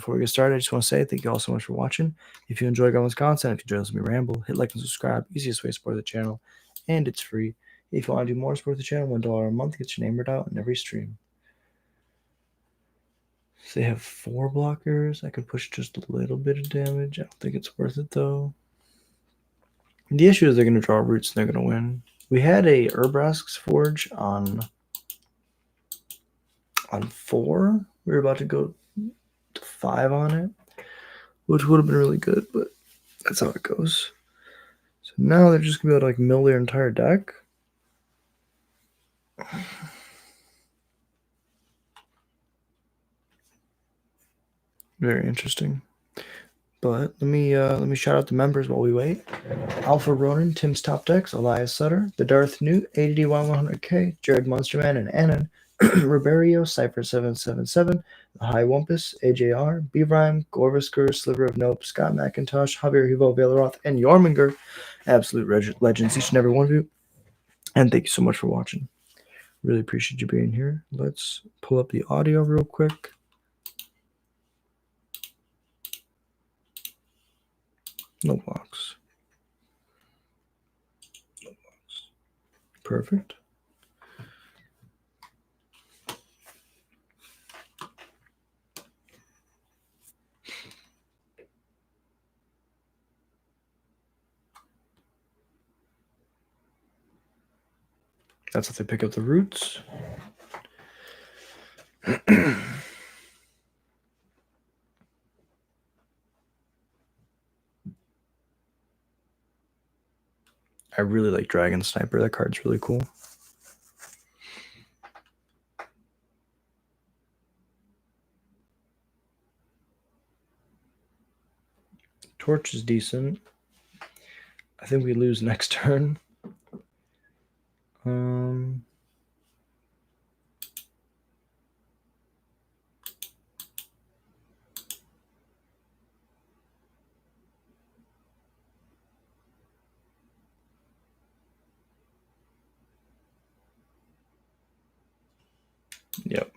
before we get started, I just want to say thank you all so much for watching. If you enjoy Goblins content, if you enjoy listening to me ramble, hit like and subscribe. Easiest way to support the channel, and it's free. If you want to do more, support the channel. $1 a month gets your name read out in every stream. So they have 4 blockers. I could push just a little bit of damage. I don't think it's worth it though. The issue is they're going to draw roots and they're going to win. We had a Urbrask's Forge on 4. We were about to go to 5 on it, which would have been really good, but that's how it goes. So now they're just going to be able to like mill their entire deck. Very interesting. But let me shout out the members while we wait. Alpha Ronan, Tim's Top Decks, Elias Sutter, The Darth Newt, ADD100K, Jared Monsterman and Annan, Riberio, Cypher777, The High Wumpus, AJR, B-Rhyme, Gorvisker, Sliver of Nope, Scott McIntosh, Javier Hivo, Valeroth, and Yorminger. Absolute legends, each and every one of you. And thank you so much for watching. Really appreciate you being here. Let's pull up the audio real quick. No box. No box. Perfect. That's if they pick up the roots. I really like Dragon Sniper. That card's really cool. Torch is decent. I think we lose next turn. Yep.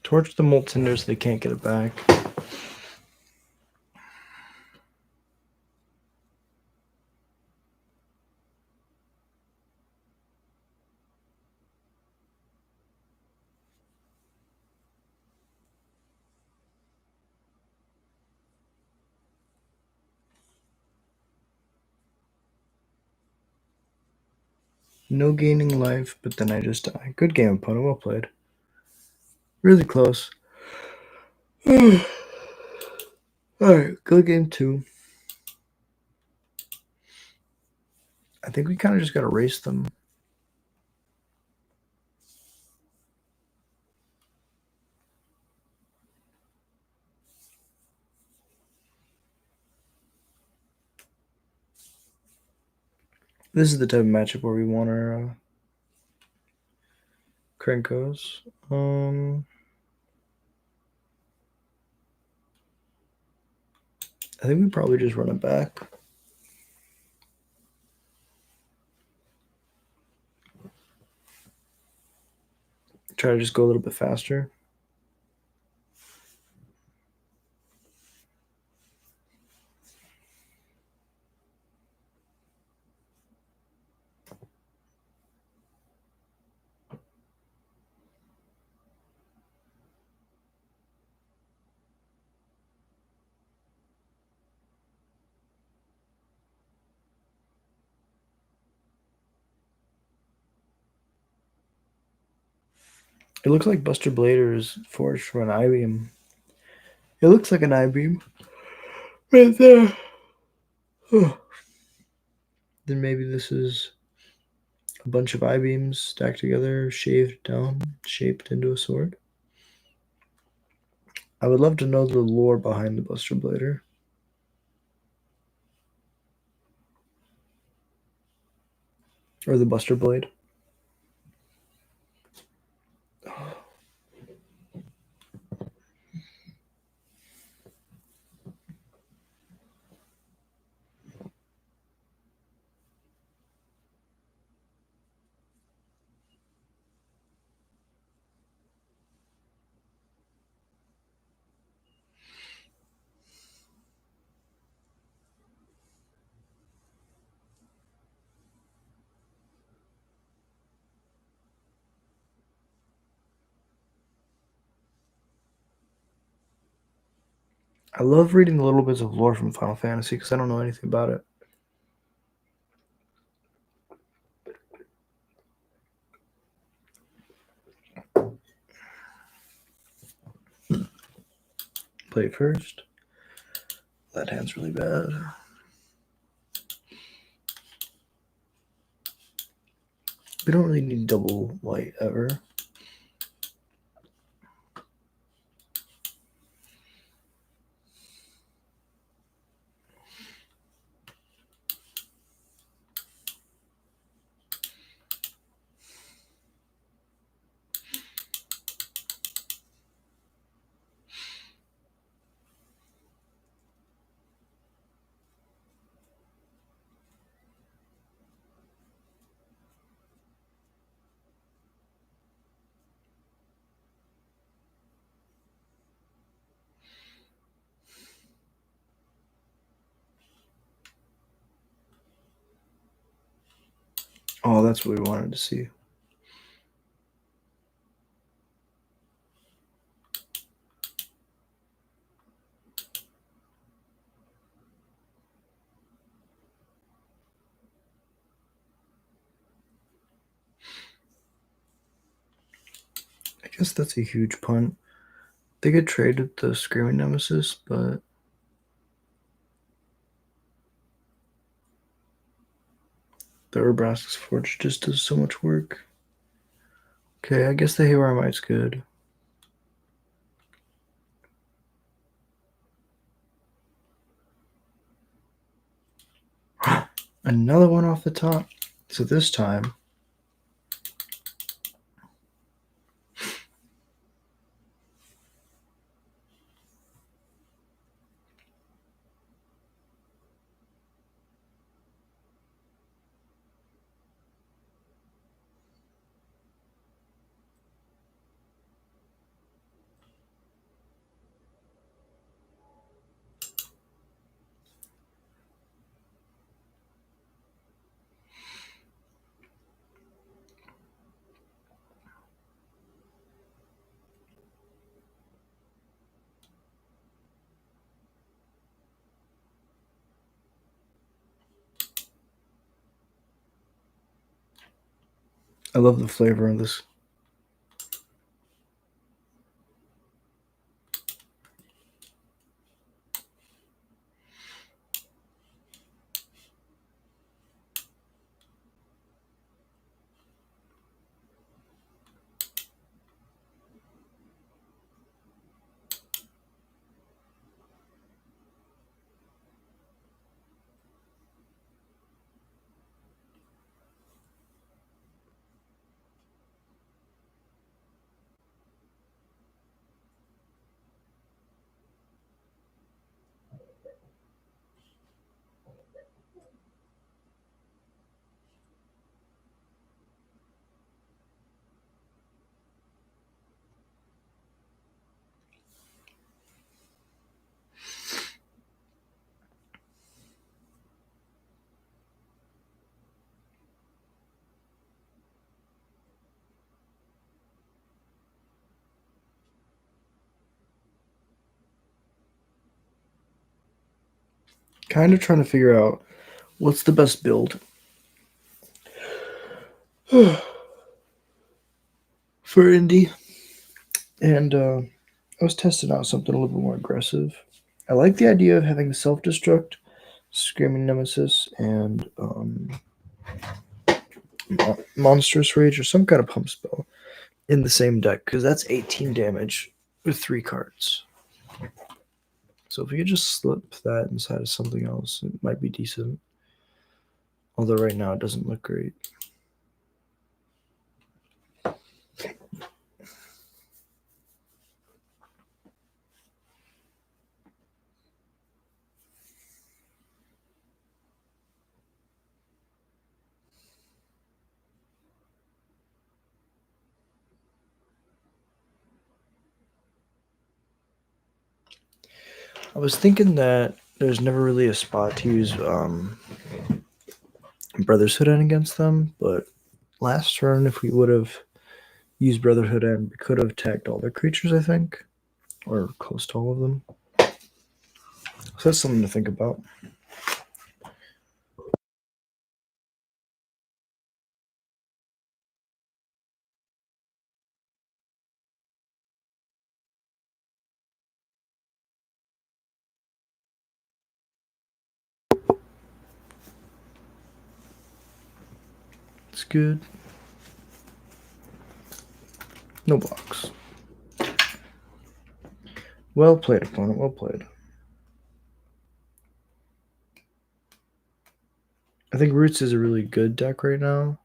Torch the Molt Tinder so they can't get it back. No gaining life, but then I just die. Good game, opponent. Well played. Really close. Alright, good game 2. I think we kind of just got to race them. This is the type of matchup where we want our Krinkos. I think we probably just run it back. Try to just go a little bit faster. It looks like Buster Blader is forged from an I-beam. It looks like an I-beam. Right there. Oh. Then maybe this is a bunch of I-beams stacked together, shaved down, shaped into a sword. I would love to know the lore behind the Buster Blader. Or the Buster Blade. I love reading the little bits of lore from Final Fantasy because I don't know anything about it. Play it first. That hand's really bad. We don't really need double white ever. Oh, that's what we wanted to see. I guess that's a huge punt. They could trade with the Screaming Nemesis, but the Urbrask's Forge just does so much work. Okay, I guess the Haywire Might's good. Another one off the top. So this time, I love the flavor of this. Kind of trying to figure out what's the best build for Indy. And I was testing out something a little bit more aggressive. I like the idea of having self-destruct, Screaming Nemesis, and Monstrous Rage or some kind of pump spell in the same deck because that's 18 damage with 3 cards. So if we could just slip that inside of something else, it might be decent. Although right now it doesn't look great. I was thinking that there's never really a spot to use Brotherhood End against them, but last turn, if we would have used Brotherhood End, we could have tagged all their creatures, I think, or close to all of them. So that's something to think about. It's good. No blocks. Well played, opponent. Well played. I think Roots is a really good deck right now.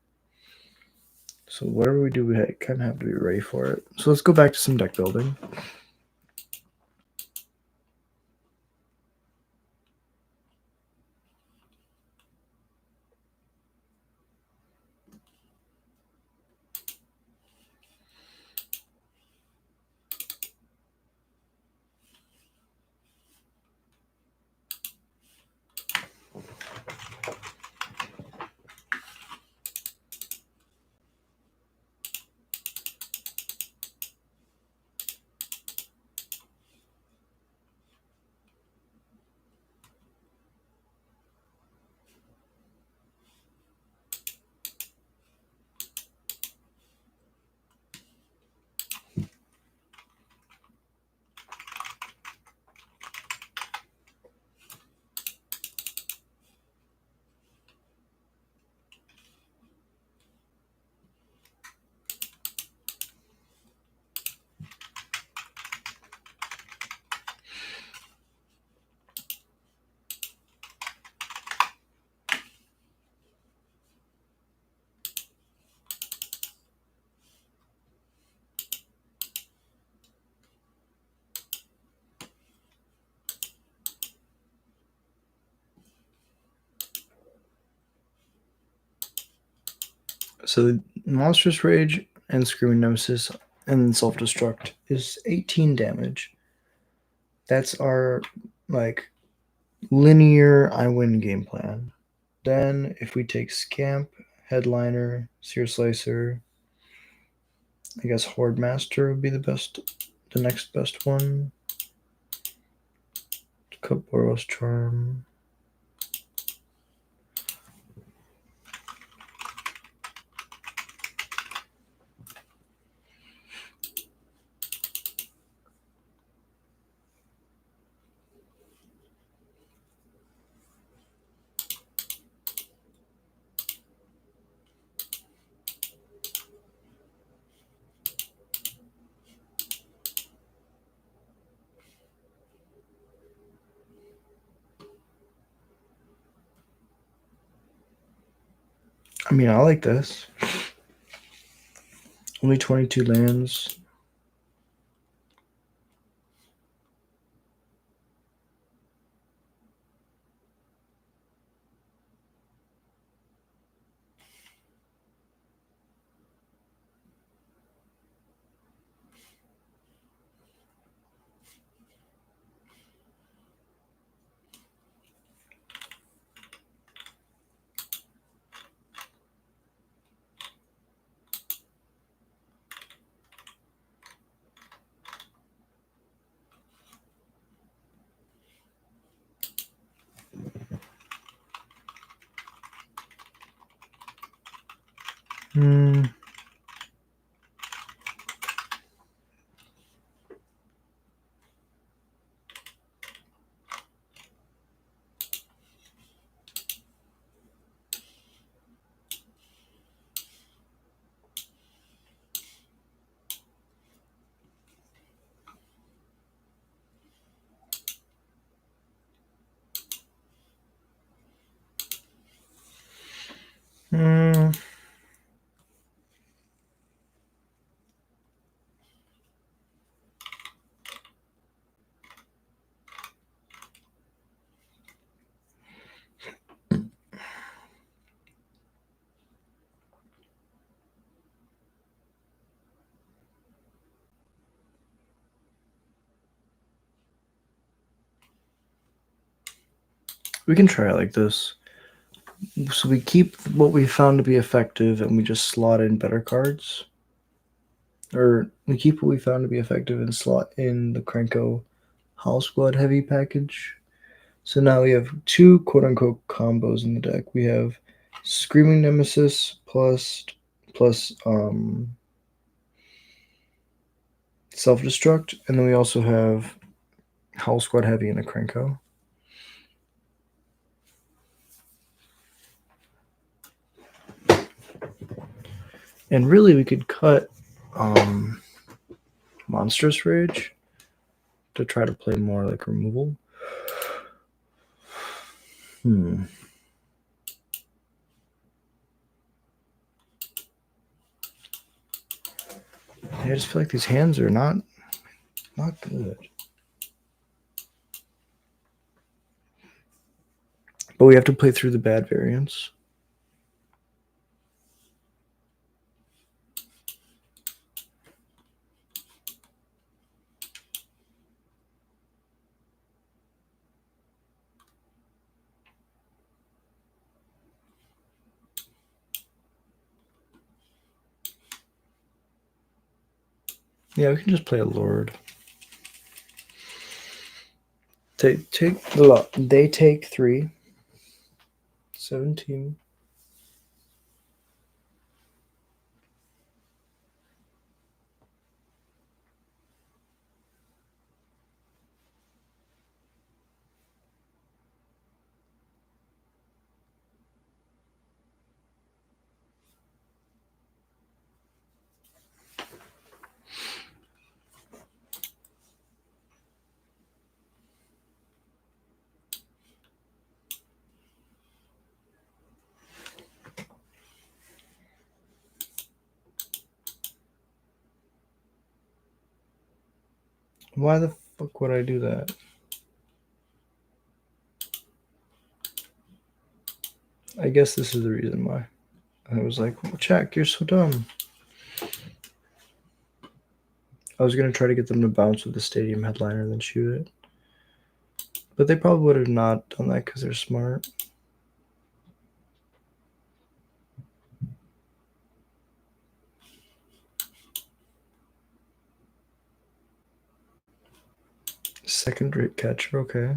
So whatever we do, we kind of have to be ready for it. So let's go back to some deck building. So Monstrous Rage and Screaming Nemesis and Self-Destruct is 18 damage. That's our linear I win game plan. Then if we take Scamp, Headliner, Sear Slicer, I guess Horde Master would be the next best one. Boros Charm. I mean, I like this. Only 22 lands. Hmm. Hmm. We can try it like this. So we keep what we found to be effective and we just slot in better cards. Or we keep what we found to be effective and slot in the Krenko House Blood heavy package. So now we have two quote-unquote combos in the deck. We have Screaming Nemesis plus Self-Destruct, and then we also have Howl Squad Heavy and a Krenko. And really, we could cut Monstrous Rage to try to play more like removal. I just feel like these hands are not good. But we have to play through the bad variants. Yeah, we can just play a Lord. They take 3. 17. Why the fuck would I do that? I guess this is the reason why. I was like, well, Jack, you're so dumb. I was going to try to get them to bounce with the stadium headliner and then shoot it. But they probably would have not done that because they're smart. Second rate catcher, okay.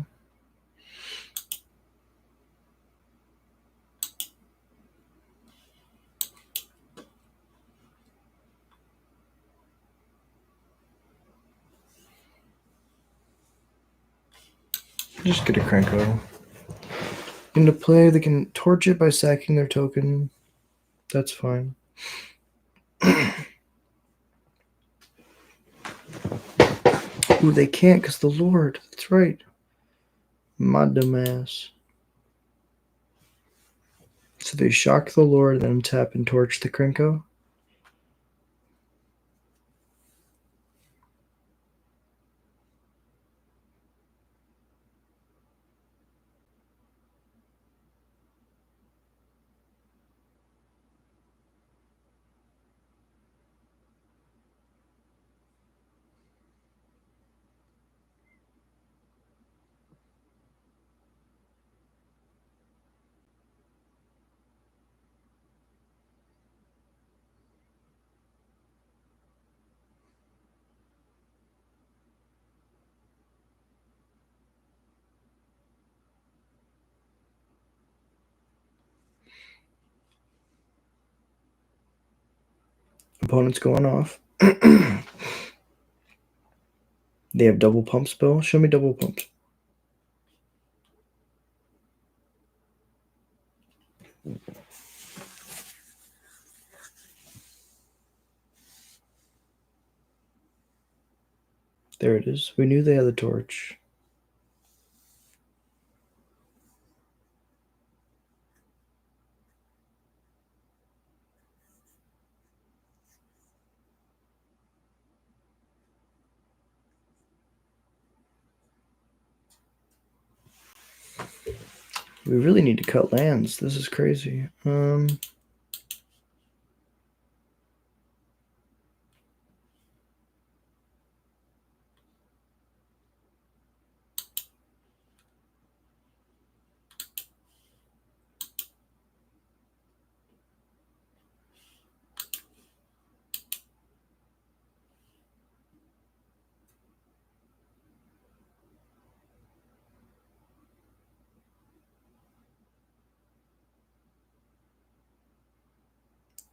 Just get a Krenko. Into play, they can torch it by sacking their token. That's fine. Ooh, they can't because the Lord. That's right. My dumbass. So they shock the Lord, then tap and torch the Krenko. Opponent's going off. They have double pump spell. Show me double pumps. There it is. We knew they had the torch. We really need to cut lands. This is crazy.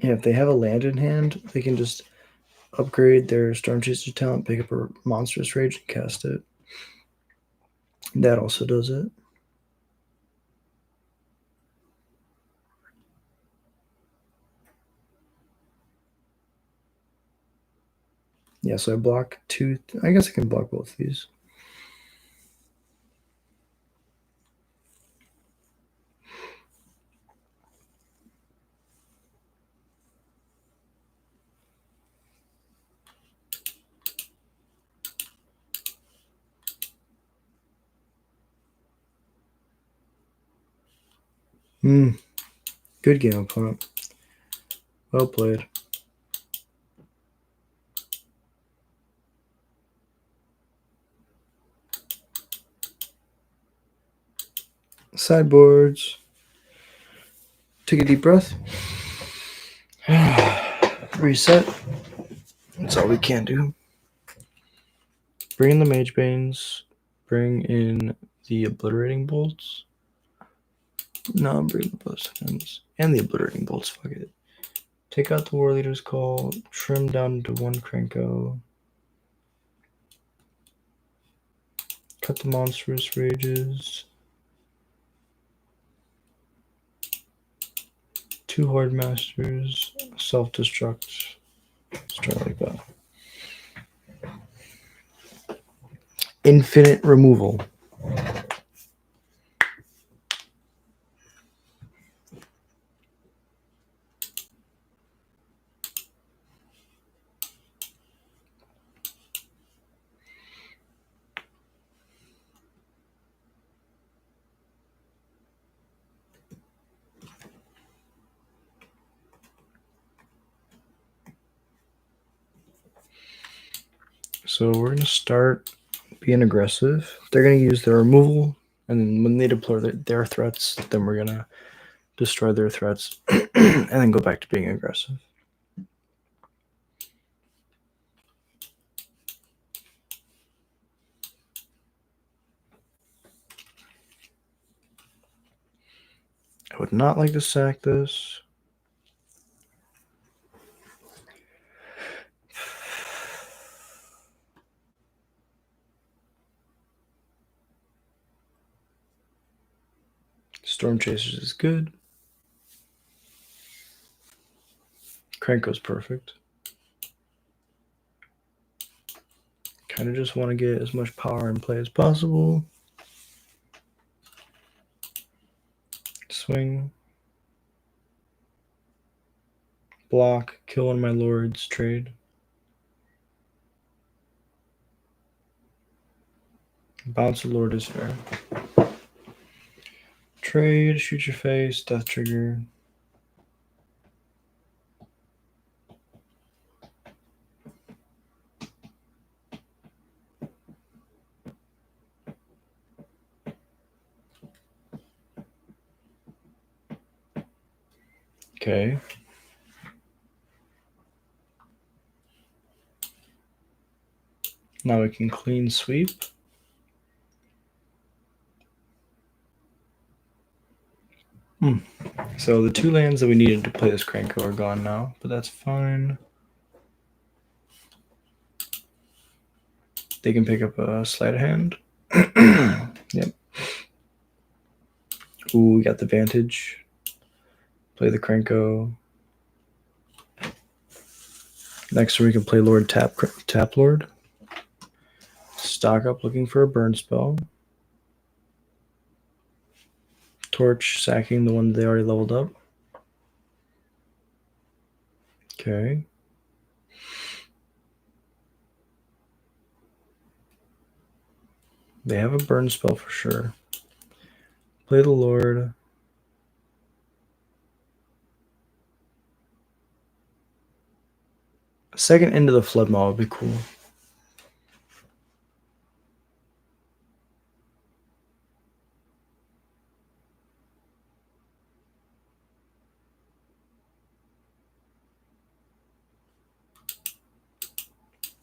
Yeah, if they have a land in hand, they can just upgrade their Storm Chaser talent, pick up a Monstrous Rage, and cast it. That also does it. Yeah, so I block two. I guess I can block both of these. Good game, opponent. Well played. Sideboards. Take a deep breath. Reset. That's all we can do. Bring in the Mage Banes. Bring in the Obliterating Bolts. No, bring the Blessings. And the Obliterating Bolts. Fuck it. Take out the War Leader's Call. Trim down to one Krenko. Cut the Monstrous Rages. 2 Horde Masters. Self-destruct. Start like that. Infinite removal. So we're going to start being aggressive. They're going to use their removal, and then when they deploy their threats, then we're going to destroy their threats, and then go back to being aggressive. I would not like to sack this. Storm Chasers is good. Krenko's perfect. Kind of just want to get as much power in play as possible. Swing. Block. Kill one of my lords. Trade. Bounce a lord is fair. Trade. Shoot your face. Death trigger. Okay. Now we can clean sweep. So the 2 lands that we needed to play this Krenko are gone now, but that's fine. They can pick up a sleight of hand. Yep. Ooh, we got the Vantage. Play the Krenko. Next we can play Lord Tap Lord. Stock up looking for a burn spell. Torch sacking the one they already leveled up. Okay. They have a burn spell for sure. Play the Lord. A second into the Flood Maw would be cool.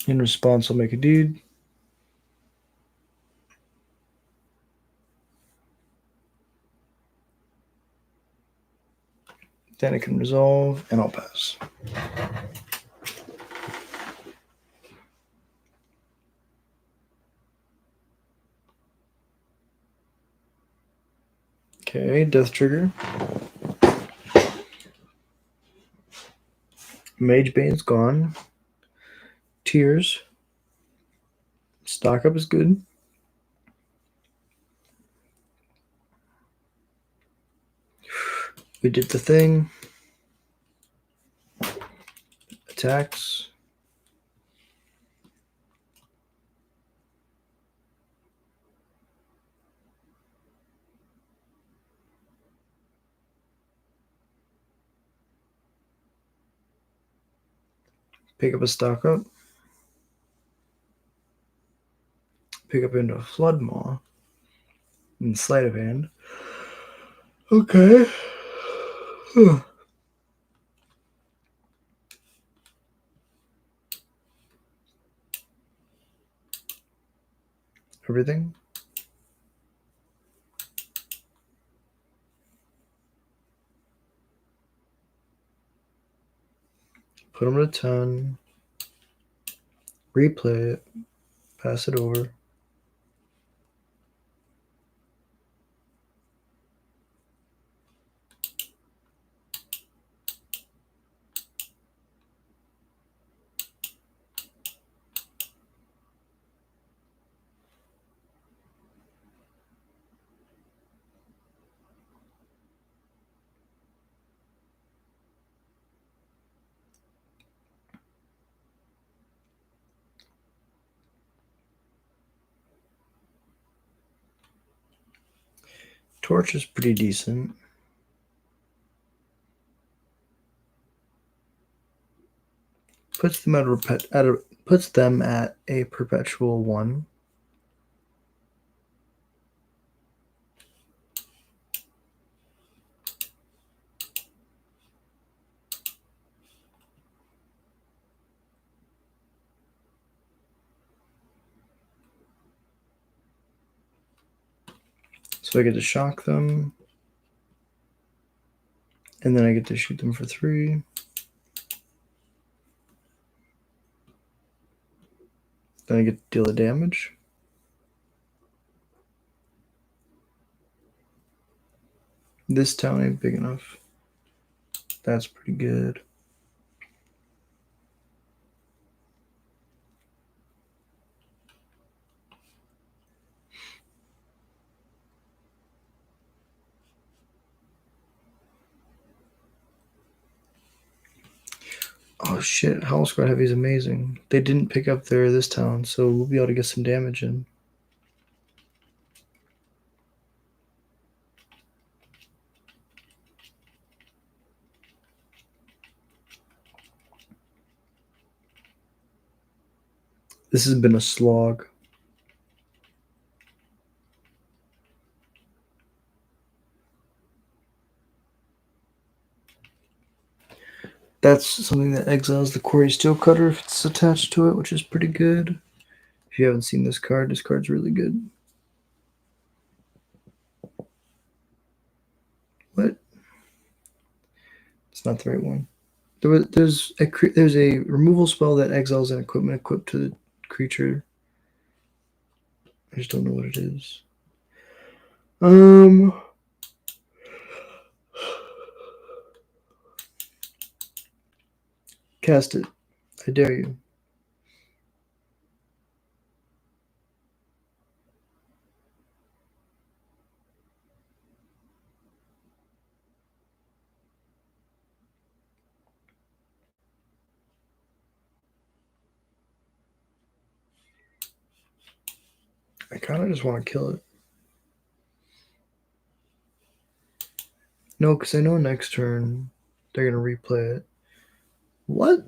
In response, I'll make a deed. Titanic can resolve, and I'll pass. Okay, death trigger. Mage Bane's gone. Tears. Stock up is good. We did the thing. Attacks. Pick up a stock up. Pick up into a Flood Maw. And Sleight of Hand. Okay. Everything. Put them to 10. Replay it. Pass it over. Torch is pretty decent. Puts them at a perpetual 1. So I get to shock them. And then I get to shoot them for 3. Then I get to deal the damage. This town ain't big enough. That's pretty good. Oh shit, Howl Squad Heavy is amazing. They didn't pick up this town, so we'll be able to get some damage in. This has been a slog. That's something that exiles the Quarry Steel Cutter if it's attached to it, which is pretty good. If you haven't seen this card's really good. What? It's not the right one. There's a removal spell that exiles an equipment equipped to the creature. I just don't know what it is. Cast it. I dare you. I kind of just want to kill it. No, because I know next turn they're going to replay it. What?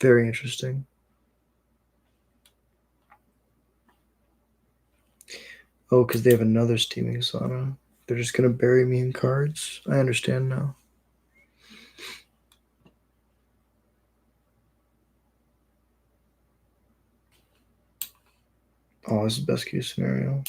Very interesting. Oh, because they have another Steaming Sauna. They're just going to bury me in cards? I understand now. Oh, this is best case scenario.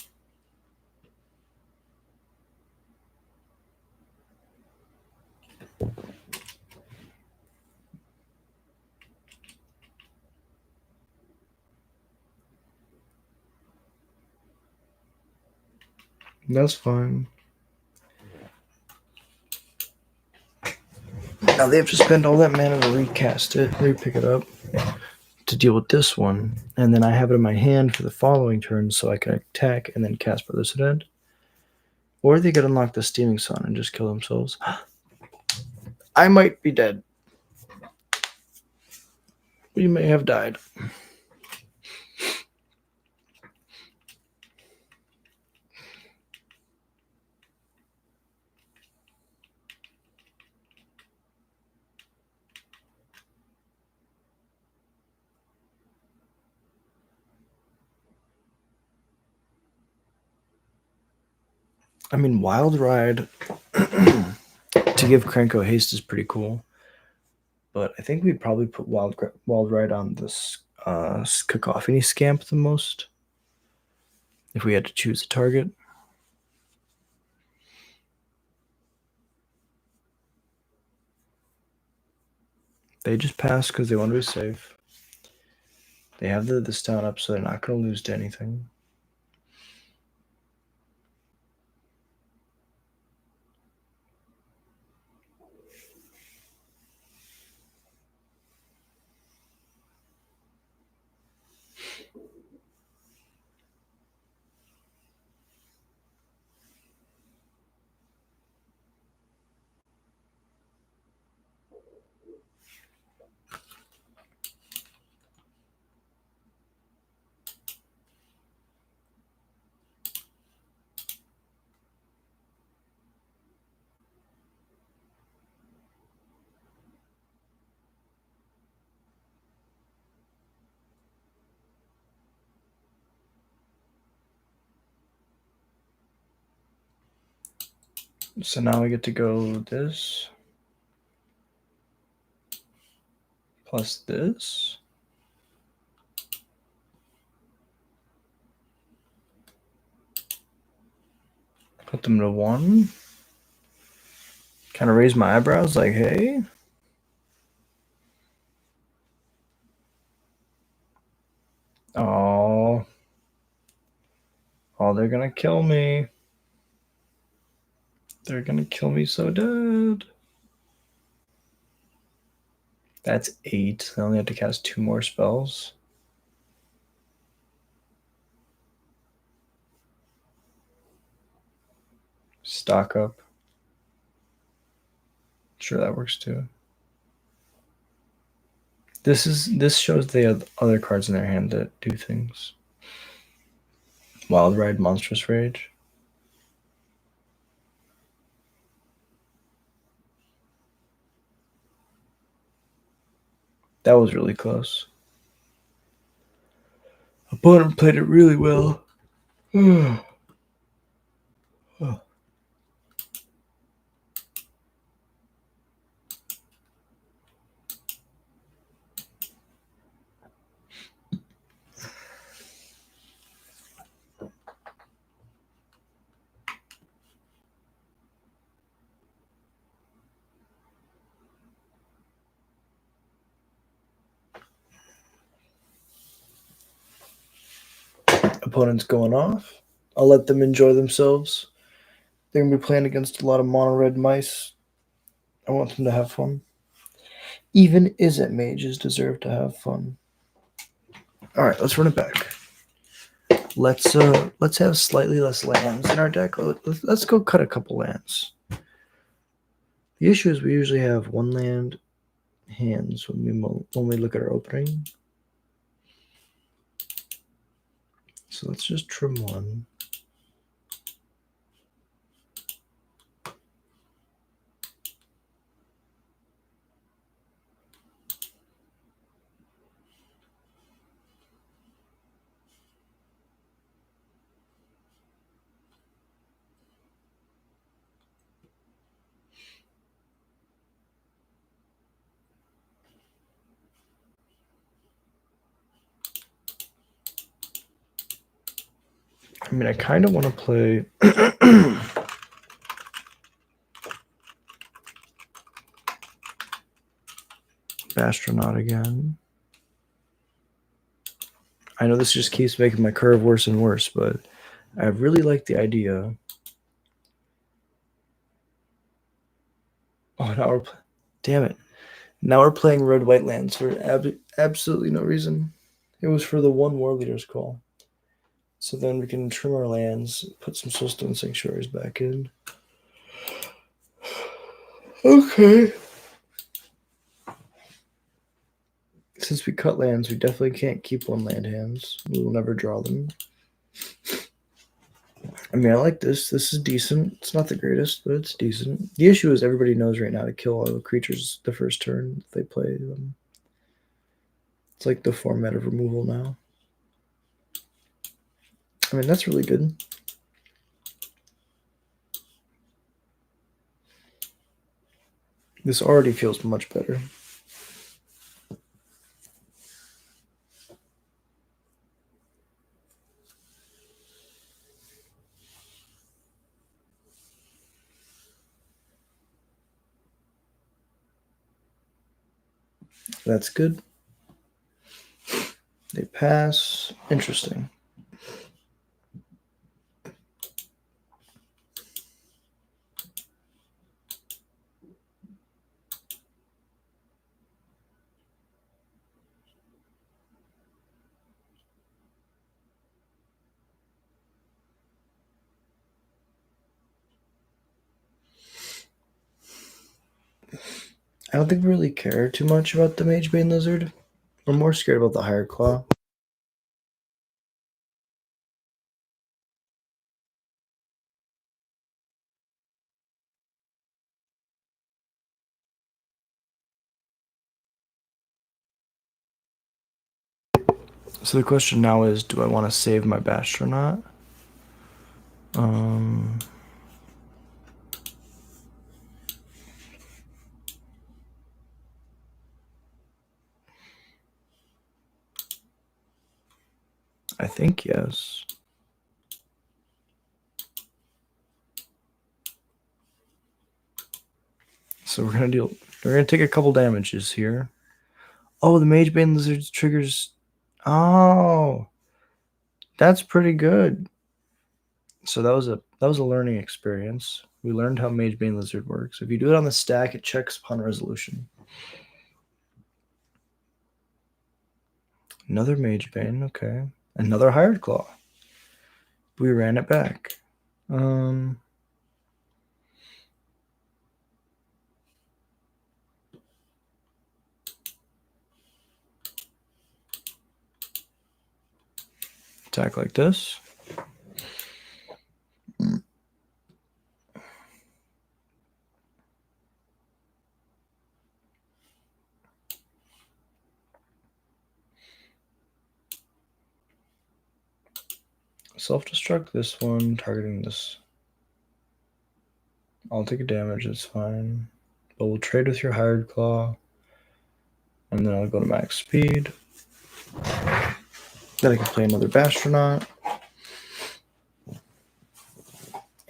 That's fine. Now they have to spend all that mana to recast it, re-pick it up, to deal with this one, and then I have it in my hand for the following turn, so I can attack and then cast Brother's End. Or they could unlock the Steaming Sun and just kill themselves. I might be dead. We may have died. I mean, Wild Ride to give Krenko haste is pretty cool. But I think we'd probably put Wild Ride on this Cacophony Scamp the most. If we had to choose a target. They just pass because they want to be safe. They have this down up, so they're not going to lose to anything. So now we get to go this. Plus this. Put them to 1. Kind of raise my eyebrows like, hey. Oh, they're going to kill me. They're going to kill me so dead. That's 8. I only have to cast 2 more spells. Stock up. Sure, that works too. This shows they have other cards in their hand that do things. Wild Ride, Monstrous Rage. That was really close. Opponent played it really well. Opponent's going off. I'll let them enjoy themselves. They're going to be playing against a lot of mono red mice. I want them to have fun. Even Izzet mages deserve to have fun. All right, let's run it back. Let's have slightly less lands in our deck. Let's go cut a couple lands. The issue is we usually have 1 land hands when we look at our opening. So let's just trim 1. I mean, I kind of want to play Astronaut again. I know this just keeps making my curve worse and worse, but I really like the idea now damn it. Now we're playing red-white lands for absolutely no reason. It was for the 1 War Leader's Call. So then we can trim our lands, put some Soulstone Sanctuaries back in. Okay. Since we cut lands, we definitely can't keep 1 land hands. We will never draw them. I mean, I like this. This is decent. It's not the greatest, but it's decent. The issue is everybody knows right now to kill all the creatures the first turn they play them. It's like the format of removal now. I mean, that's really good. This already feels much better. That's good. They pass. Interesting. I don't think we really care too much about the Magebane Lizard. We're more scared about the Higher Claw. So the question now is, do I want to save my Bastion or not? I think yes. So we're gonna take a couple damages here. Oh, the Magebane Lizard triggers. Oh, that's pretty good. So that was a learning experience. We learned how Magebane Lizard works. If you do it on the stack, it checks upon resolution. Another Magebane, okay. Another Hired Claw. We ran it back. Attack like this. Self-destruct this one, targeting this. I'll take a damage, it's fine. But we'll trade with your Hired Claw. And then I'll go to max speed. Then I can play another Bastronaut.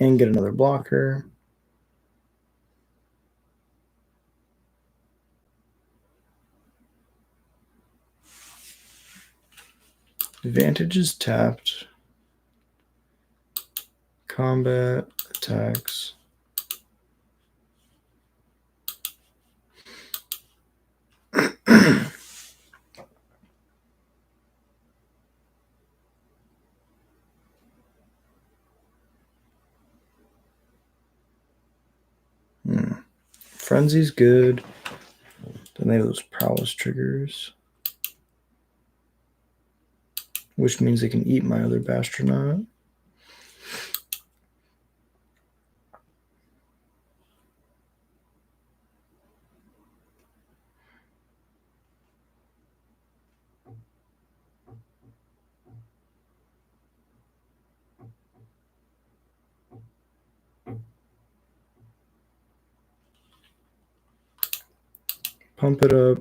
And get another blocker. Advantage is tapped. Combat, attacks. Frenzy's good. Then they have those prowess triggers. Which means they can eat my other Bastronaut. Pump it up.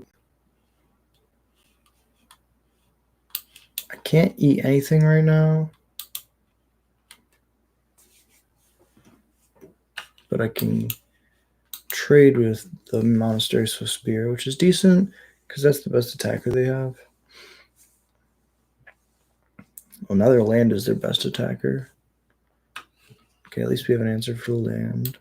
I can't eat anything right now. But I can trade with the Monastery Swift Spear, which is decent because that's the best attacker they have. Well, now their land is their best attacker. Okay, at least we have an answer for land.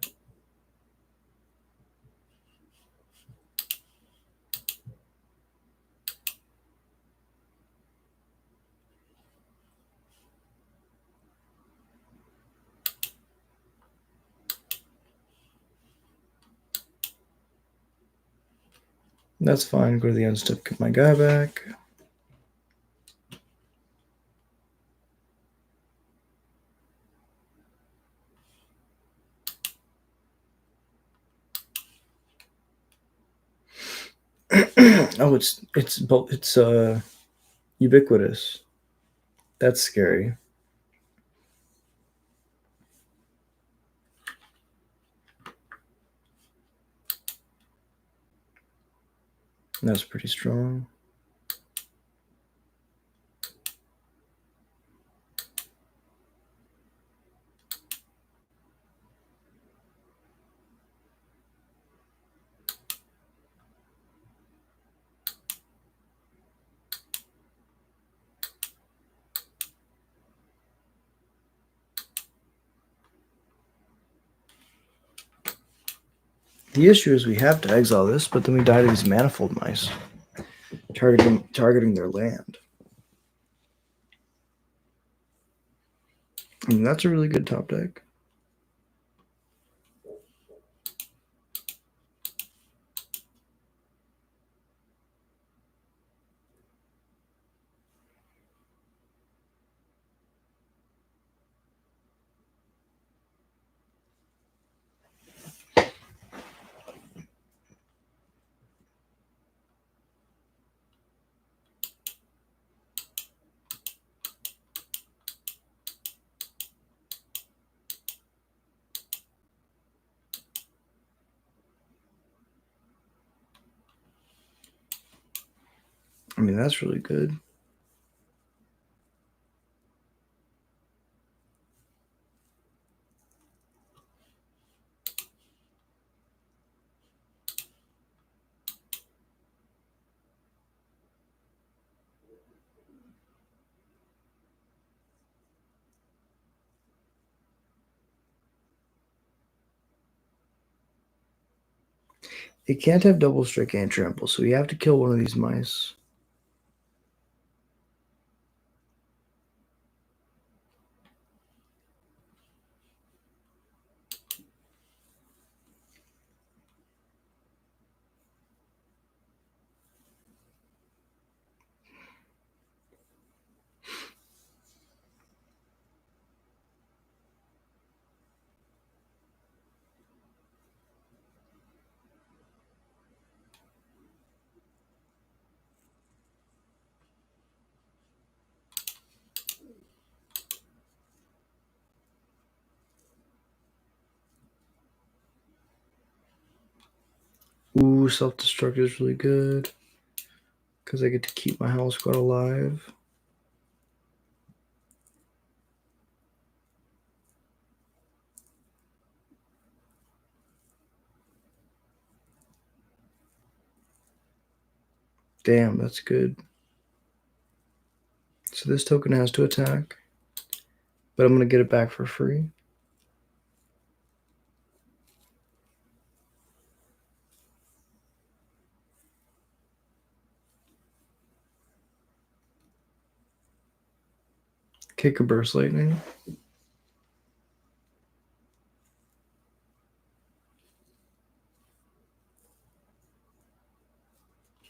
That's fine. Go to the end step, get my guy back. Oh, it's ubiquitous. That's scary. That's pretty strong. The issue is we have to exile this, but then we die to these manifold mice, targeting their land. I mean, that's a really good top deck. I mean, that's really good. It can't have double strike and trample, so we have to kill one of these mice. Ooh, self-destruct is really good because I get to keep my house squad alive. Damn, that's good. So this token has to attack, but I'm going to get it back for free. Kick a burst lightning.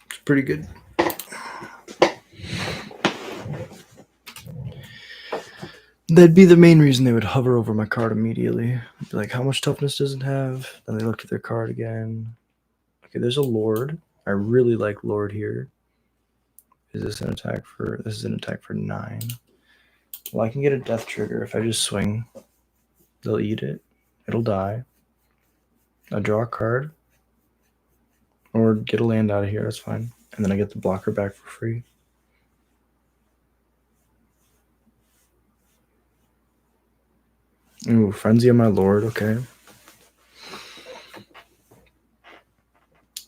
It's pretty good. That'd be the main reason they would hover over my card immediately. Be like, how much toughness does it have? Then they look at their card again. Okay, there's a Lord. I really like Lord here. Is this an attack for... This is an attack for 9. Well, I can get a death trigger if I just swing. They'll eat it. It'll die. I draw a card. Or get a land out of here. That's fine. And then I get the blocker back for free. Ooh, Frenzy on my Lord. Okay.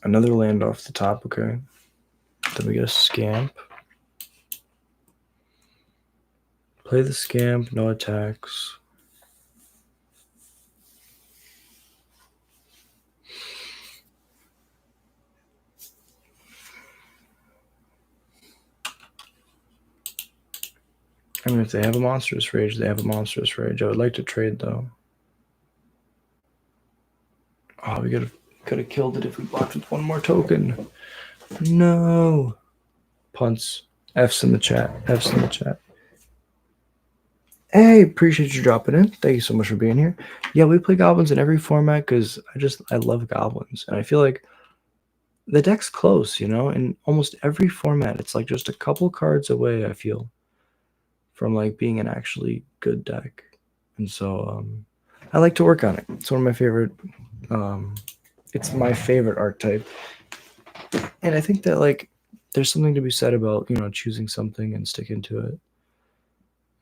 Another land off the top. Okay. Then we get a Scamp. Play the Scamp. No attacks. I mean, if they have a Monstrous Rage, they have a Monstrous Rage. I would like to trade, though. Oh, we could have killed it if we blocked with one more token. No. Punts. F's in the chat. F's in the chat. Hey, appreciate you dropping in. Thank you so much for being here. Yeah, we play goblins in every format because I love goblins. And I feel like the deck's close, in almost every format. It's like just a couple cards away, I feel, from like being an actually good deck. And so I like to work on it. It's one of my favorite it's my favorite archetype. And I think that like there's something to be said about, choosing something and sticking to it.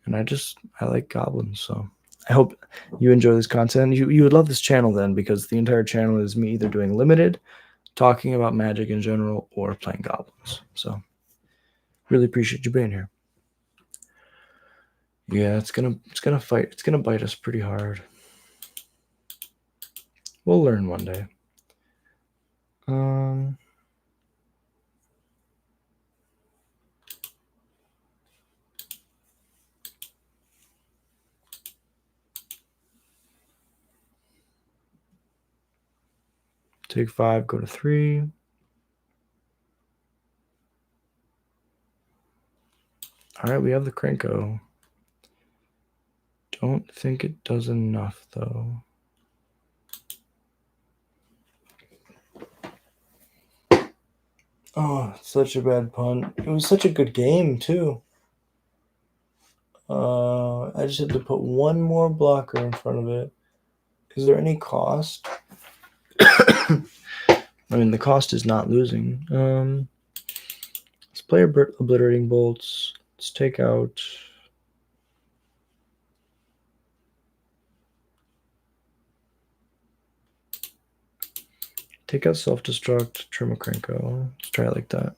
And I like goblins, so I hope you enjoy this content. You would love this channel then, because the entire channel is me either doing limited, talking about Magic in general, or playing goblins. So really appreciate you being here. Yeah, it's gonna fight. It's gonna bite us pretty hard. We'll learn one day. Take 5, go to 3. All right, we have the Krenko. Don't think it does enough, though. Oh, such a bad pun. It was such a good game, too. I just had to put one more blocker in front of it. Is there any cost? I mean, the cost is not losing. Let's play Obliterating Bolts. Let's take out... Take out Self-Destruct, trim a Krenko. Let's try it like that.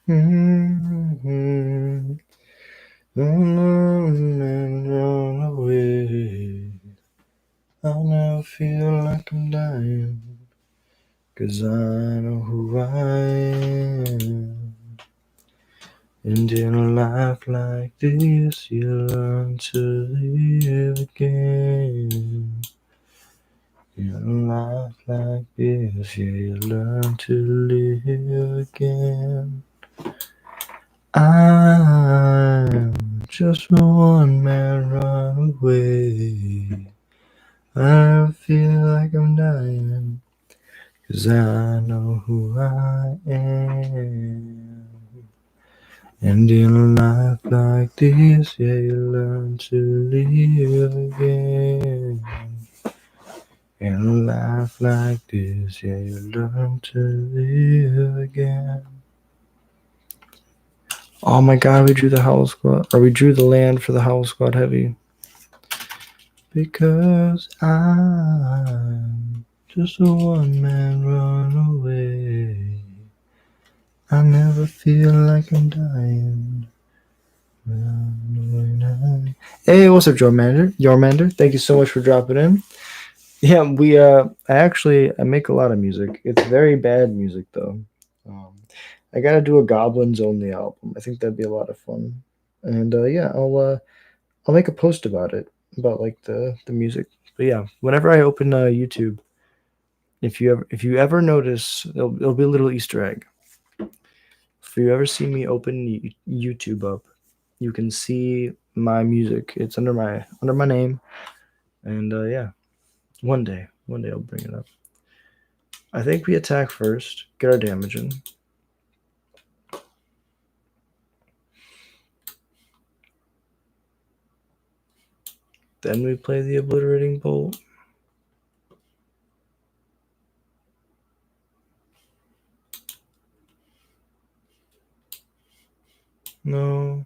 Mm-hmm. Run away. I'll never feel like I'm dying, 'cause I know who I am. And in a life like this, you learn to live again. In a life like this, yeah, you learn to live again. I'm just a one-man runaway. I feel like I'm dying, 'cause I know who I am. And in a life like this, yeah, you learn to live again. In a life like this, yeah, you learn to live again. Oh my god, we drew the Howl Squad, or we drew the land for the Howl Squad heavy. Because I'm just a one-man runaway. I never feel like I'm dying. Hey, what's up, Jormander? Thank you so much for dropping in. Yeah, I make a lot of music. It's very bad music though. I gotta do a Goblins only album. I think that'd be a lot of fun. And yeah, I'll make a post about it, about like the music. But yeah, whenever I open YouTube, if you ever notice, it'll be a little Easter egg. If you ever see me open YouTube up, you can see my music. It's under my name, and yeah, one day I'll bring it up. I think we attack first, get our damage in. Then we play the Obliterating Bolt. No.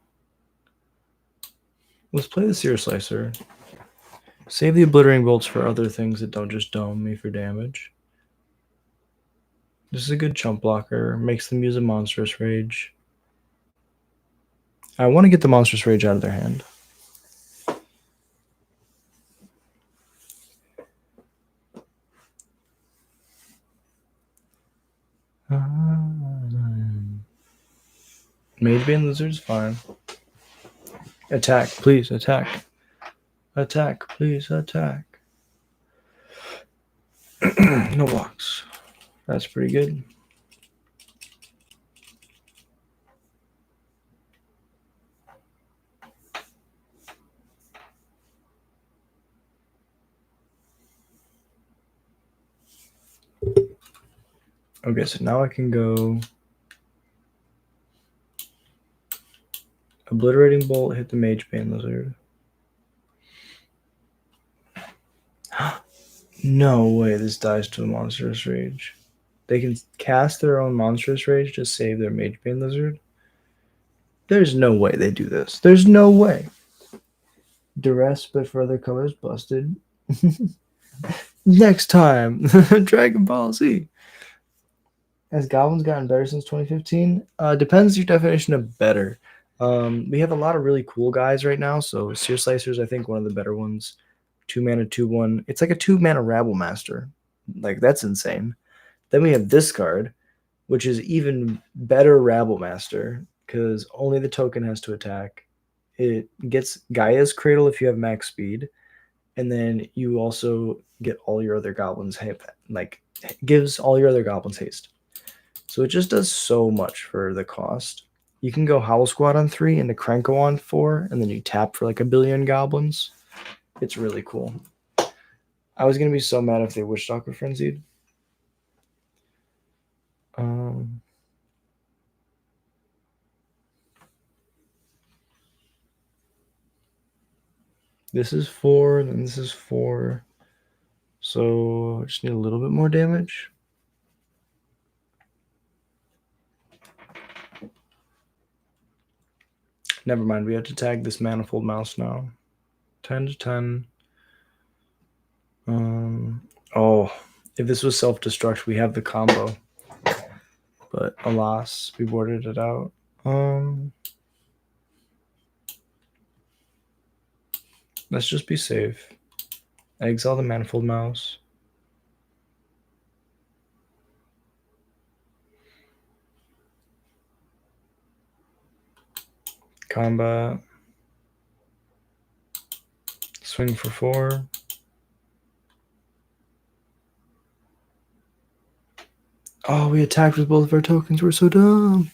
Let's play the Seer Slicer. Save the Obliterating Bolts for other things that don't just dome me for damage. This is a good chump blocker. Makes them use a Monstrous Rage. I want to get the Monstrous Rage out of their hand. Magebane Lizard's fine. Attack, please, attack. Attack, please, attack. No blocks. That's pretty good. Okay, so now I can go Obliterating Bolt, hit the Mage Bane Lizard. No way this dies to a Monstrous Rage. They can cast their own Monstrous Rage to save their Mage Bane Lizard? There's no way they do this. There's no way. Duress, but for other colors, busted. Next time, Dragon Ball Z. Has Goblins gotten better since 2015? Depends your definition of better. We have a lot of really cool guys right now. So Seer Slicer's, I think, one of the better ones. 2-mana, 2/1. It's like a 2-mana Rabble Master. Like, that's insane. Then we have this card, which is even better Rabble Master, because only the token has to attack. It gets Gaia's Cradle if you have max speed, and then you also get all your other goblins gives all your other goblins haste. So it just does so much for the cost. You can go Howl Squad on 3 and the Krenko on 4, and then you tap for like 1 billion goblins. It's really cool. I was gonna be so mad if they Witchstalker Frenzied. This is 4, then this is 4. So I just need a little bit more damage. Never mind, we have to tag this Manifold Mouse now. 10 to 10. Oh, if this was self-destruct, we have the combo. But alas, we boarded it out. Let's just be safe. Exile the Manifold Mouse. Combat. Swing for 4. Oh, we attacked with both of our tokens. We're so dumb.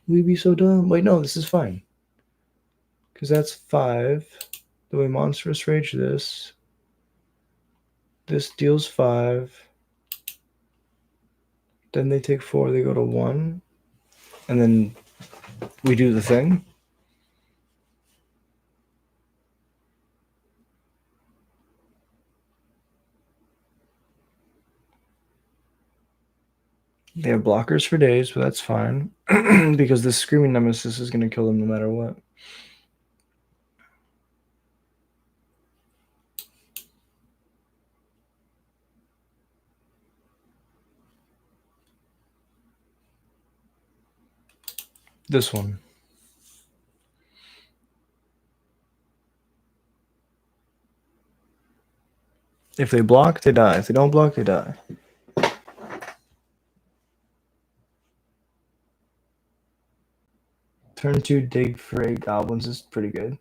We'd be so dumb. Wait, no, this is fine. Because that's 5. Then we Monstrous Rage this. This deals 5. Then they take 4. They go to 1. And then we do the thing. They have blockers for days, but that's fine. Because this Screaming Nemesis is going to kill them no matter what. This one. If they block, they die. If they don't block, they die. Turn 2, dig for 8 goblins is pretty good.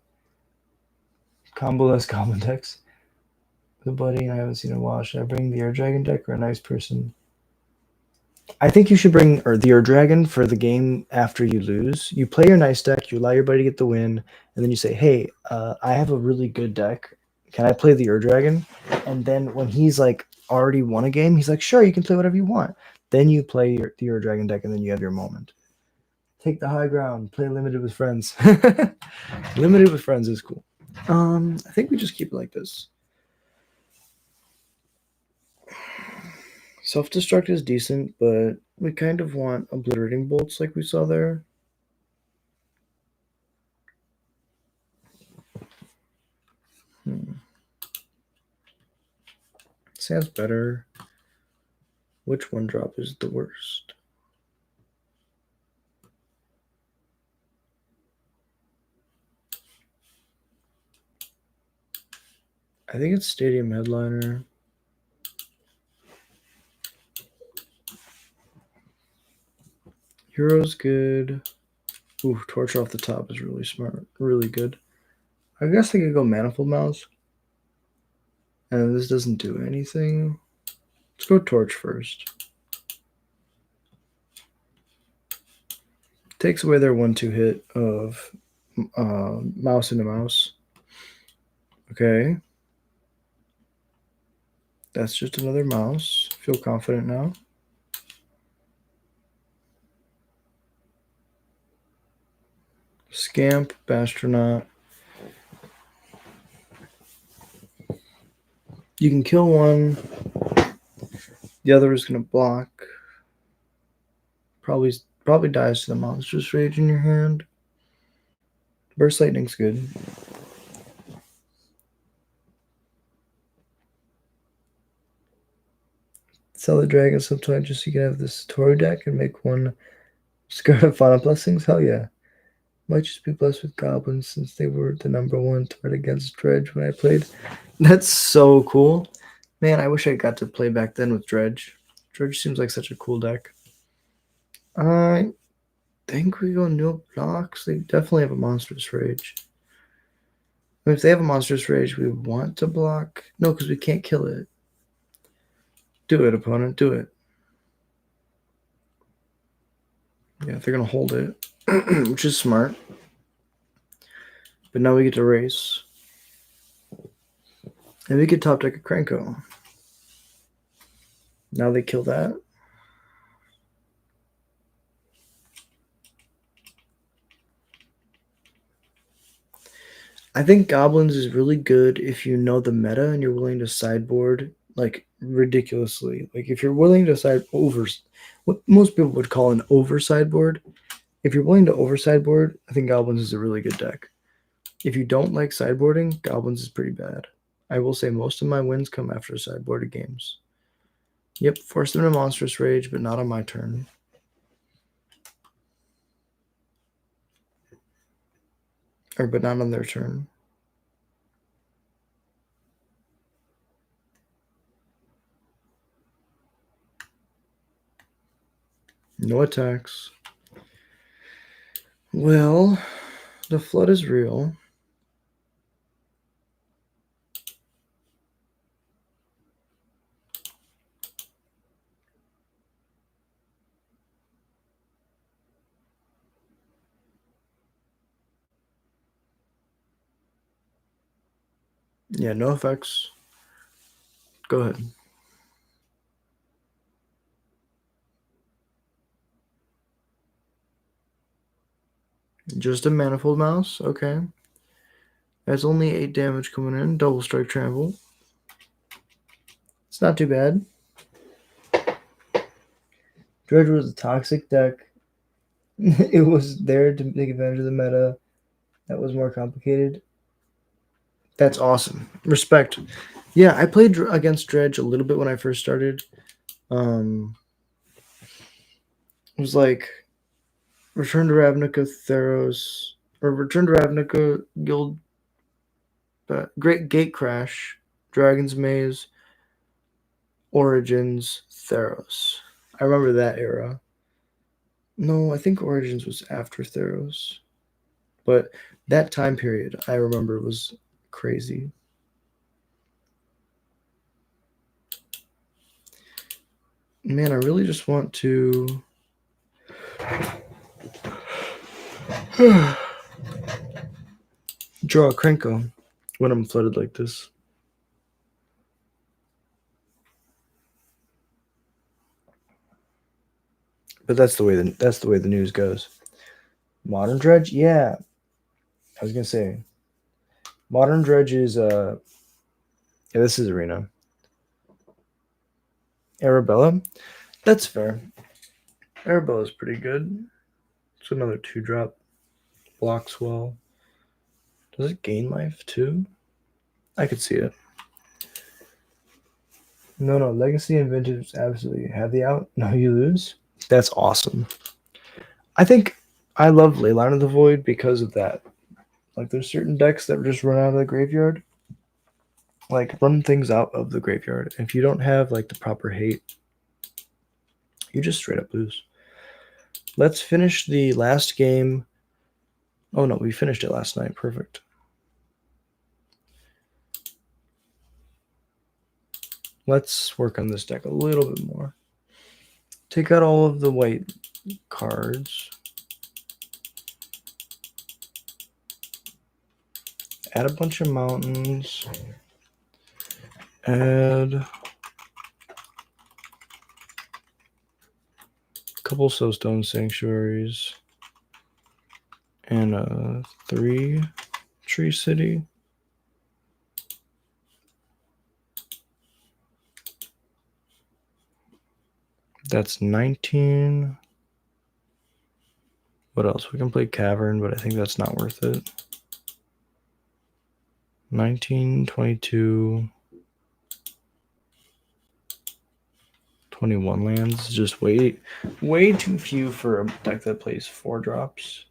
Combo-less goblin decks. The buddy I haven't seen in a while. Should I bring the Air Dragon deck or a nice person? I think you should bring the Air Dragon for the game after you lose. You play your nice deck, you allow your buddy to get the win, and then you say, hey, I have a really good deck. Can I play the Air Dragon? And then when he's like already won a game, he's like, sure, you can play whatever you want. Then you play the Air Dragon deck, and then you have your moment. Take the high ground. Play limited with friends. Limited with friends is cool. I think we just keep it like this. Self-destruct is decent, but we kind of want obliterating bolts like we saw there. Sounds better. Which one drop is the worst? I think it's Stadium Headliner. Hero's good. Ooh, Torch off the top is really smart. Really good. I guess I could go Manifold Mouse. And this doesn't do anything. Let's go Torch first. Takes away their 1-2 hit of mouse into mouse. Okay. That's just another mouse. Feel confident now. Scamp, Bastronaut. You can kill one. The other is going to block. Probably dies to the Monstrous Rage in your hand. Burst Lightning's good. Sell the dragon sometime just so you can have this Toru deck and make one Scarlet of Final Blessings? Hell yeah. Might just be blessed with goblins since they were the #1 threat against Dredge when I played. That's so cool. Man, I wish I got to play back then with Dredge. Dredge seems like such a cool deck. I think we go no blocks. They definitely have a Monstrous Rage. I mean, if they have a Monstrous Rage, we want to block. No, because we can't kill it. Do it, opponent. Do it. Yeah, they're going to hold it, which is smart. But now we get to race. And we get top deck a Krenko. Now they kill that. I think Goblins is really good if you know the meta and you're willing to sideboard like ridiculously. Like if you're willing to side over what most people would call an over sideboard. If you're willing to over sideboard, I think Goblins is a really good deck. If you don't like sideboarding, Goblins is pretty bad. I will say most of my wins come after sideboarded games. Yep, force them to Monstrous Rage, but not on my turn. But not on their turn. No attacks. Well, the flood is real. Yeah, no effects. Go ahead. Just a Manifold Mouse? Okay. That's only 8 damage coming in. Double Strike Trample. It's not too bad. Dredge was a toxic deck. It was there to take advantage of the meta. That was more complicated. That's awesome. Respect. Yeah, I played against Dredge a little bit when I first started. It was like Return to Ravnica, Theros, or Return to Ravnica, Guild, Great Gate Crash, Dragon's Maze, Origins, Theros. I remember that era. No, I think Origins was after Theros. But that time period, I remember, was crazy. Man, I really just want to draw a Krenko when I'm flooded like this. But that's the way the news goes. Modern Dredge, yeah. I was gonna say, Modern Dredge is yeah, this is Arena. Arabella, that's fair. Arabella's pretty good. It's another 2-drop. Blocks well. Does it gain life too? I could see it. No, Legacy and Vintage absolutely have the out. No, you lose. That's awesome. I think I love Leyline of the Void because of that. Like, there's certain decks that just run out of the graveyard. Like, run things out of the graveyard. If you don't have, like, the proper hate, you just straight up lose. Let's finish the last game. Oh, no, we finished it last night. Perfect. let's work on this deck a little bit more. Take out all of the white cards. Add a bunch of mountains. Add a couple soulstone sanctuaries. And a 3 tree city. That's 19. What else? We can play Cavern, but I think that's not worth it. 19, 22, 21 lands. Just way too few for a deck that plays 4 drops.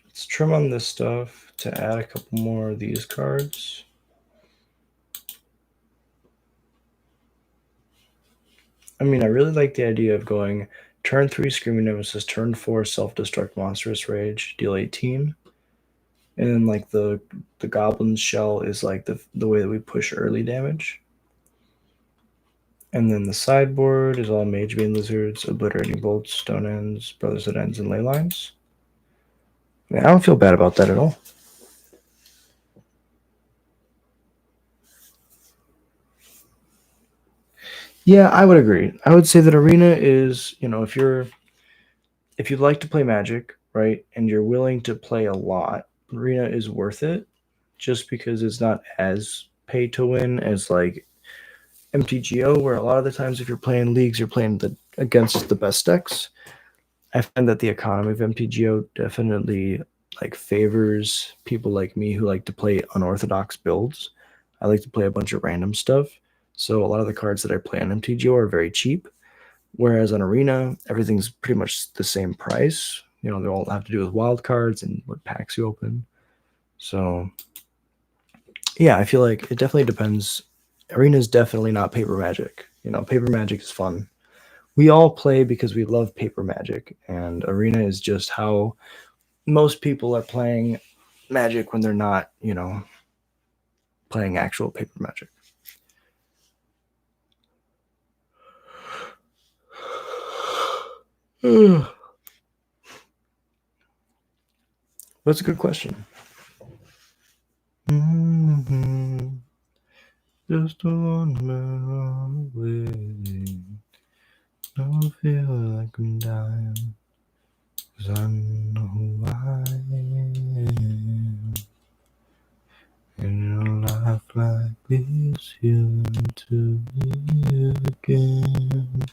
Let's trim on this stuff to add a couple more of these cards. I mean, I really like the idea of going turn 3 Screaming Nemesis, turn 4 Self-Destruct Monstrous Rage, deal 18. And then like the Goblins shell is like the way that we push early damage. And then the sideboard is all Mage Bane Lizards, Obliterating Bolts, Stone Ends, Brotherhood Ends, and Ley Lines. I mean, I don't feel bad about that at all. Yeah, I would agree. I would say that Arena is, if you'd like to play Magic, right, and you're willing to play a lot, Arena is worth it just because it's not as pay to win as like mtgo, where a lot of the times if you're playing leagues, you're playing against the best decks. I find that the economy of mtgo definitely like favors people like me who like to play unorthodox builds. I like to play a bunch of random stuff, so a lot of the cards that I play on mtgo are very cheap, whereas on Arena everything's pretty much the same price. They all have to do with wild cards and what packs you open. So yeah, I feel like it definitely depends. Arena is definitely not paper Magic. Paper Magic is fun. We all play because we love paper Magic, and Arena is just how most people are playing Magic when they're not, playing actual paper Magic. That's a good question. Just a one man run away. Don't feel like I'm dying, 'cause I know who I am. In a life like this, you learn to live again.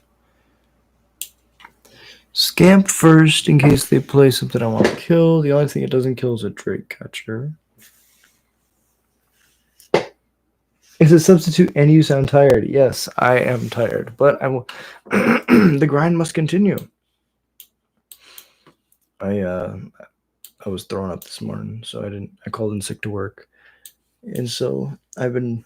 Scamp first in case they play something I want to kill. The only thing it doesn't kill is a Drake Catcher. Is a substitute and you sound tired? Yes, I am tired, but I will. The grind must continue. I was throwing up this morning, so I called in sick to work, and so I've been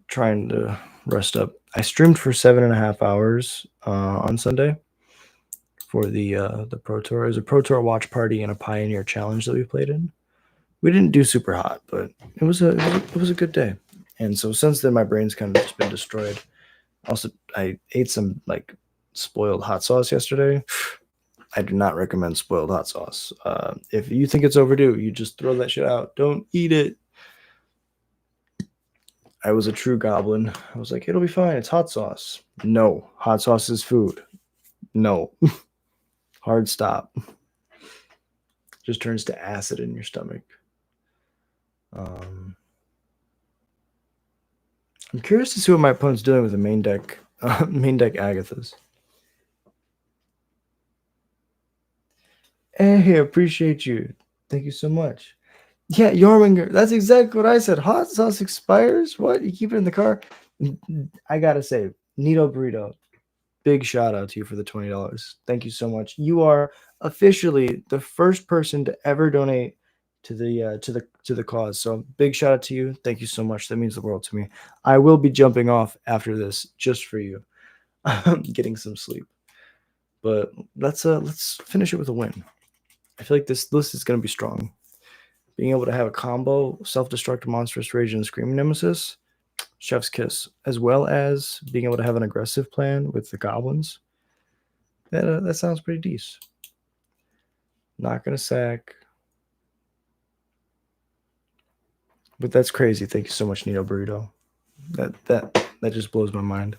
trying to rest up. I streamed for 7.5 hours on Sunday for the Pro Tour. It was a Pro Tour watch party and a Pioneer Challenge that we played in. We didn't do super hot, but it was a good day. And so since then, my brain's kind of just been destroyed. Also, I ate some like spoiled hot sauce yesterday. I do not recommend spoiled hot sauce. If you think it's overdue, you just throw that shit out. Don't eat it. I was a true goblin. I was like, it'll be fine. It's hot sauce. No, hot sauce is food. No. Hard stop. Just turns to acid in your stomach. I'm curious to see what my opponent's doing with the main deck Agathas. Hey, appreciate you. Thank you so much. Yeah, Yorminger. That's exactly what I said. Hot sauce expires? What? You keep it in the car? I gotta say, Nito Burrito, big shout out to you for the $20. Thank you so much. You are officially the first person to ever donate to the cause. So big shout out to you. Thank you so much. That means the world to me. I will be jumping off after this just for you. I'm getting some sleep. But let's finish it with a win. I feel like this list is going to be strong. Being able to have a combo, self-destruct, monstrous rage, and screaming nemesis, chef's kiss, as well as being able to have an aggressive plan with the goblins. That sounds pretty decent. Not gonna sack, but that's crazy. Thank you so much, Nito Burrito. That just blows my mind.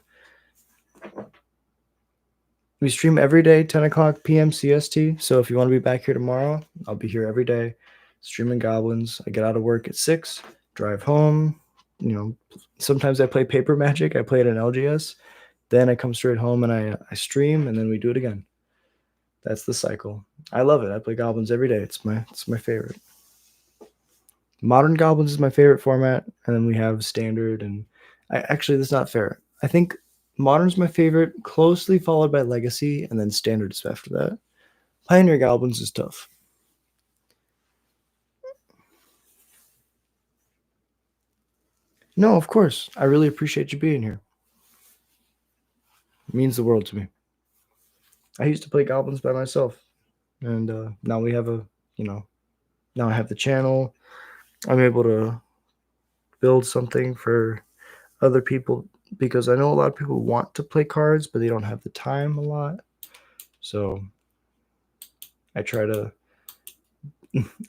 We stream every day, 10 o'clock p.m. CST. So if you want to be back here tomorrow, I'll be here every day, streaming Goblins. I get out of work at 6, drive home. You know, sometimes I play Paper Magic. I play it in LGS. Then I come straight home and I stream, and then we do it again. That's the cycle. I love it. I play Goblins every day. It's my favorite. Modern Goblins is my favorite format, and then we have Standard. And actually, that's not fair. I think Modern's my favorite, closely followed by Legacy, and then Standard is after that. Pioneer Goblins is tough. No, of course. I really appreciate you being here. It means the world to me. I used to play Goblins by myself, and now we have now I have the channel. I'm able to build something for other people because I know a lot of people want to play cards, but they don't have the time a lot. So I try to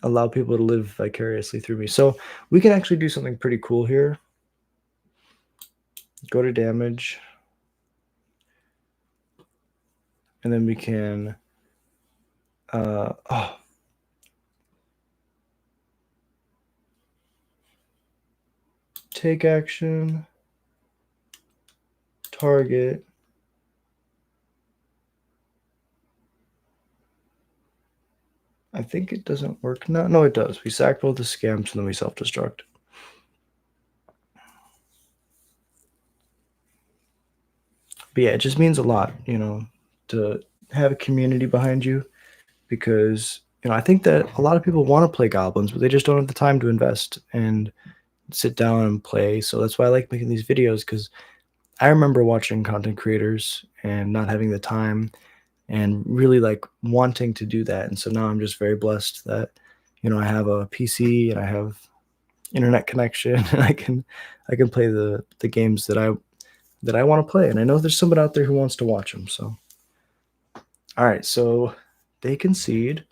allow people to live vicariously through me. So we can actually do something pretty cool here. Go to damage. And then we can take action, target. I think it doesn't work. No, it does. We sack both the scamps and then we self-destruct. But yeah, it just means a lot, to have a community behind you, because I think that a lot of people want to play Goblins, but they just don't have the time to invest and sit down and play. So that's why I like making these videos, because I remember watching content creators and not having the time and really like wanting to do that. And so now I'm just very blessed that I have a PC and I have internet connection and I can play the games that I want to play. And I know there's someone out there who wants to watch them. So all right, so they concede,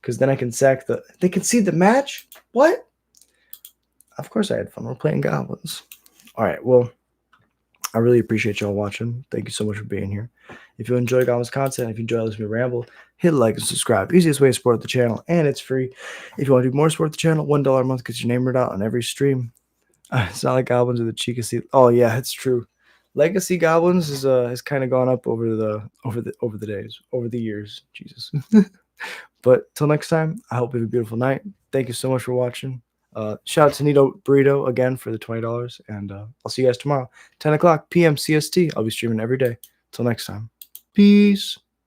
because then I can sack they concede the match? What? Of course I had fun. We're playing Goblins. All right, well, I really appreciate y'all watching. Thank you so much for being here. If you enjoy Goblins content, if you enjoy listening to me ramble, hit like and subscribe. Easiest way to support the channel, and it's free. If you want to do more support the channel, $1 a month gets your name read out on every stream. It's not like Goblins or the Cheekasy. Oh yeah, it's true. Legacy Goblins has kind of gone up over the years. Jesus. But till next time, I hope you have a beautiful night. Thank you so much for watching. Shout out to Nito Burrito again for the $20, and I'll see you guys tomorrow, 10 o'clock p.m. CST. I'll be streaming every day. Till next time, peace.